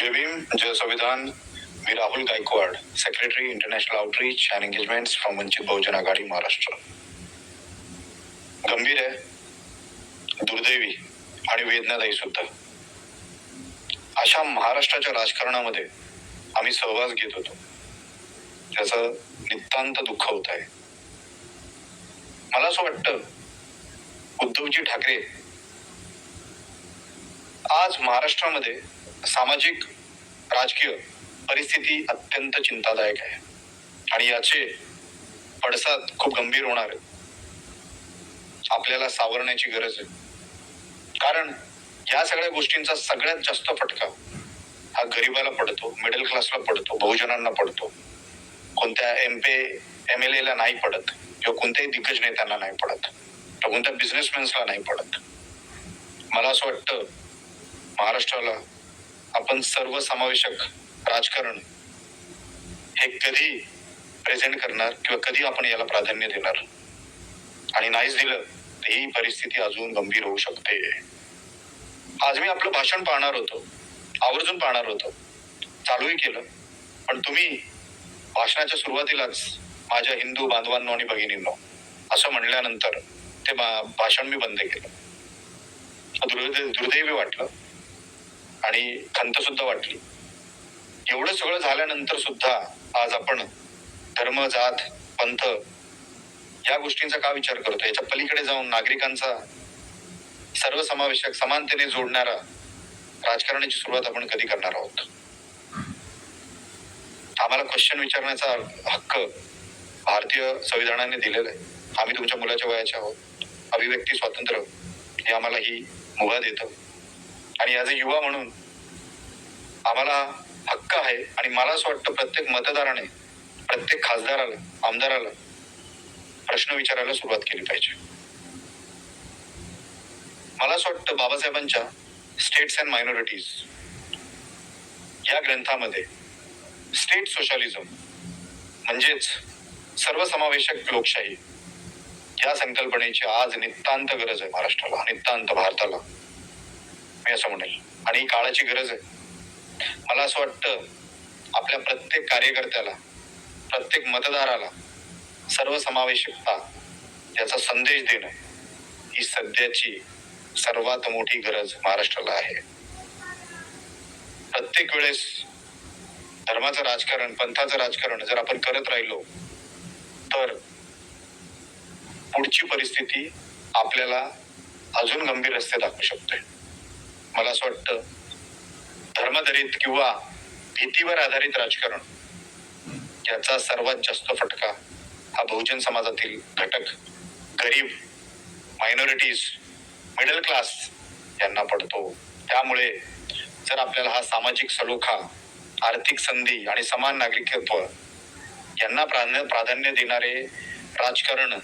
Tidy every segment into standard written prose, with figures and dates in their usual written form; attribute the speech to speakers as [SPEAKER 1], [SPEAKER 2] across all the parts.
[SPEAKER 1] जय भीम, जय संविधान. मी Rahul Gaikwad, secretary international outreach and engagements from Vanchit Bahujan Aghadi Maharashtra. गंभीर आहे, दुर्दैवी आणि वेदनादायी सुद्धा. अशा महाराष्ट्राच्या राजकारणामध्ये आम्ही सहभाग घेत होतो, त्याचं नितांत दुःख होत आहे. मला असं वाटतं, उद्धवजी ठाकरे आज महाराष्ट्रामध्ये सामाजिक राजकीय परिस्थिती अत्यंत चिंतादायक आहे आणि याचे पडसाद खूप गंभीर होणार आहे. आपल्याला सावरण्याची गरज आहे, कारण या सगळ्या गोष्टींचा सगळ्यात जास्त फटका हा गरीबाला पडतो, मिडल क्लासला पडतो, बहुजनांना पडतो. कोणत्या MLA ला नाही पडत किंवा कोणत्याही दिग्गज नेत्यांना नाही पडत, कोणत्या बिझनेसमॅन्सला नाही पडत. मला असं वाटतं, महाराष्ट्राला आपण सर्वसमावेशक राजकारण हे कधी प्रेझेंट करणार किंवा कधी आपण याला प्राधान्य देणार, आणि नाहीच दिलं तर ही परिस्थिती अजून गंभीर होऊ शकते. आज मी आपलं भाषण पाहणार होतो, आवर्जून पाहणार होतो, चालूही केलं, पण तुम्ही भाषणाच्या सुरुवातीलाच माझ्या हिंदू बांधवांनो आणि भगिनींनो असं म्हणल्यानंतर ते भाषण मी बंद केलं. दुर्दैवी वाटलं आणि खंत सुद्धा वाटली. एवढं सगळं झाल्यानंतर सुद्धा आज आपण धर्म, जात, पंथ या गोष्टींचा का विचार करतो? याच्या पलीकडे जाऊन नागरिकांचा सर्वसमावेशक समानतेने जोडणारा राजकारणाची सुरुवात आपण कधी करणार आहोत? आम्हाला क्वेश्चन विचारण्याचा हक्क भारतीय संविधानाने दिलेला आहे. आम्ही तुमच्या मुलाच्या वयाचे आहोत. अभिव्यक्ती स्वातंत्र्य हे आम्हाला ही मुभा देतं, आणि ॲज अ युवा म्हणून आम्हाला हक्क आहे. आणि मला असं वाटतं, प्रत्येक मतदाराने प्रत्येक खासदाराला, आमदाराला प्रश्न विचारायला सुरुवात केली पाहिजे. मला असं वाटतं, बाबासाहेबांच्या स्टेट्स अँड मायनॉरिटीज या ग्रंथामध्ये स्टेट सोशलिझम म्हणजेच सर्वसमावेशक लोकशाही या संकल्पनेची आज नितांत गरज आहे महाराष्ट्राला, नितांत भारताला, मी असं म्हणेल. आणि ही काळाची गरज आहे. मला असं वाटतं, आपल्या प्रत्येक कार्यकर्त्याला, प्रत्येक मतदाराला सर्वसमावेशकता याचा संदेश देणं ही सध्याची सर्वात मोठी गरज महाराष्ट्राला आहे. प्रत्येक वेळेस धर्माचं राजकारण, पंथाचं राजकारण जर आपण करत राहिलो तर पुढची परिस्थिती आपल्याला अजून गंभीर रस्ते दाखवू शकते. मला असं वाटतं, धर्माधारित किंवा भीतीवर आधारित राजकारण याचा सर्वात जास्त फटका हा बहुजन समाजातील घटक, गरीब, मायनॉरिटीज, मिडल क्लास यांना पडतो. त्यामुळे जर आपल्याला हा सामाजिक सलोखा, आर्थिक संधी आणि समान नागरिकत्व यांना प्राधान्य देणारे राजकारण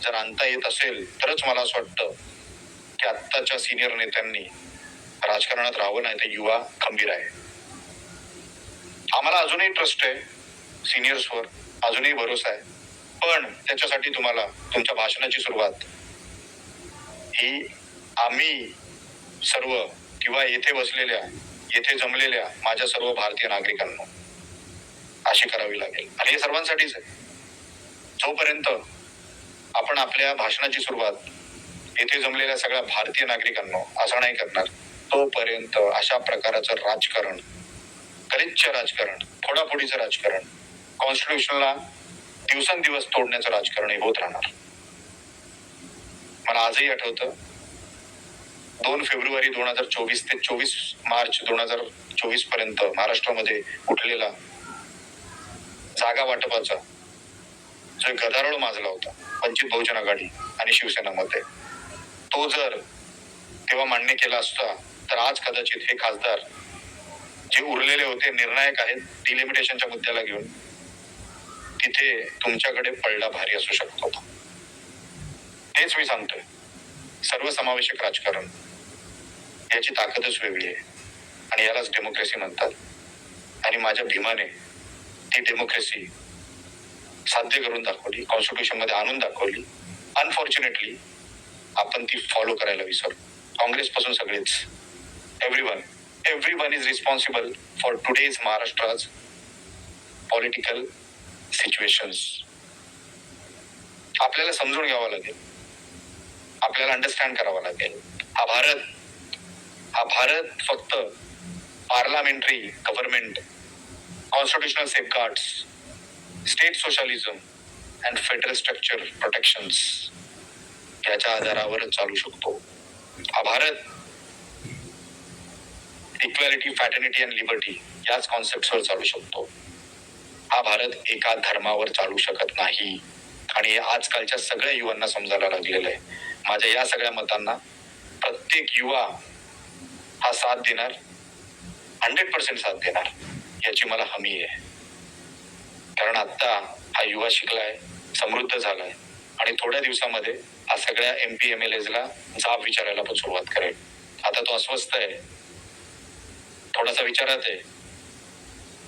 [SPEAKER 1] जर आणता येत असेल, तरच मला असं वाटतं की आत्ताच्या सिनियर नेत्यांनी राजकारणात राहावं, नाही तर युवा खंबीर आहे. आम्हाला अजूनही ट्रस्ट आहे सिनियर्सवर, अजूनही भरोसा आहे, पण त्याच्यासाठी तुम्हाला तुमच्या भाषणाची सुरुवात ही आम्ही सर्व किंवा येथे बसलेल्या, येथे जमलेल्या माझ्या सर्व भारतीय नागरिकांना अशी करावी लागेल. आणि हे सर्वांसाठीच आहे. जोपर्यंत आपण आपल्या भाषणाची सुरुवात येथे जमलेल्या सगळ्या भारतीय नागरिकांना असं नाही करणार, तोपर्यंत अशा प्रकारचं राजकारण, गलिच्छ राजकारण, फोडाफोडीचं राजकारण, कॉन्स्टिट्यूशनला दिवसेंदिवस तोडण्याचं राजकारण हे होत राहणार. मला आजही आठवतं, 2 फेब्रुवारी 2024 ते 24 मार्च 2024 पर्यंत महाराष्ट्रामध्ये उठलेला जागा वाटपाचा जो गदारोळ माजला होता वंचित बहुजन आघाडी आणि शिवसेनामध्ये, तो जर तेव्हा मान्य केला असता तर आज कदाचित हे खासदार जे उरलेले होते, निर्णायक आहेत डिलिमिटेशनच्या मुद्द्याला घेऊन, तिथे तुमच्याकडे पडला भारी असू शकत होता. हेच मी सांगतोय, सर्वसमावेशक राजकारण याची ताकदच वेगळी आहे आणि यालाच डेमोक्रेसी म्हणतात. आणि माझ्या भीमाने ती डेमोक्रेसी साध्य करून दाखवली, कॉन्स्टिट्यूशन मध्ये आणून दाखवली. अनफॉर्च्युनेटली आपण ती फॉलो करायला विसरलो. काँग्रेस पासून सगळेच, everyone everyone is responsible for today's Maharashtra's political situations. आपल्याला समजून घ्यावं लागेल, आपल्याला अंडरस्टँड करावं लागेल. हा भारत फक्त parliamentary government, constitutional safeguards, state socialism and federal structure protections याच्या आधारावरच चालू शकतो. हा Bharat equality, fraternity and liberty याच कॉन्सेप्टवर चालू शकतो. हा भारत एका धर्मावर चालू शकत नाही आणि आजकालच्या सगळ्या युवांना समजायला लागलेलं आहे. माझ्या या सगळ्या मतांना प्रत्येक युवा हा साथ देणार, 100% साथ देणार याची मला हमी आहे. कारण आता हा युवा शिकलाय, समृद्ध झालाय आणि थोड्या दिवसामध्ये हा सगळ्या MP MLAs ला जाब विचारायला पण सुरुवात करेल. आता तो अस्वस्थ आहे, थोडासा विचारात आहे,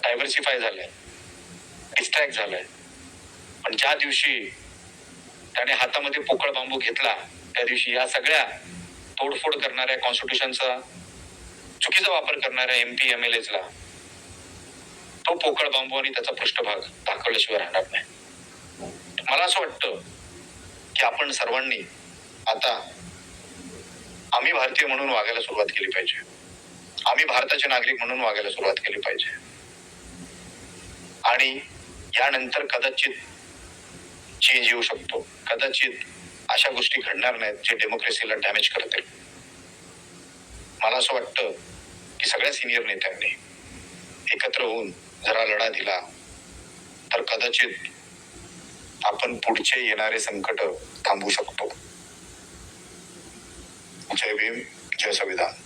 [SPEAKER 1] डायव्हर्सिफाय झालाय, डिस्ट्रॅक्ट झालाय. पण ज्या दिवशी त्याने हातामध्ये पोकळ बांबू घेतला त्या दिवशी या सगळ्या तोडफोड करणाऱ्या, कॉन्स्टिट्यूशनचा चुकीचा वापर करणाऱ्या MP MLAs ला तो पोकळ बांबू आणि त्याचा पृष्ठभाग दाखवल्याशिवाय राहणार नाही. मला असं वाटतं की आपण सर्वांनी आता आम्ही भारतीय म्हणून वागायला सुरुवात केली पाहिजे. आम्ही भारताचे नागरिक म्हणून वागायला सुरुवात केली पाहिजे. आणि यानंतर कदाचित चेंज येऊ शकतो. कदाचित अशा गोष्टी घडणार नाहीत जे डेमोक्रेसीला डॅमेज करतील. मला असं वाटतं की सगळ्या सिनियर नेत्यांनी एकत्र होऊन जरा लढा दिला तर कदाचित आपण पुढचे येणारे संकट थांबवू शकतो. जय भीम, जय संविधान.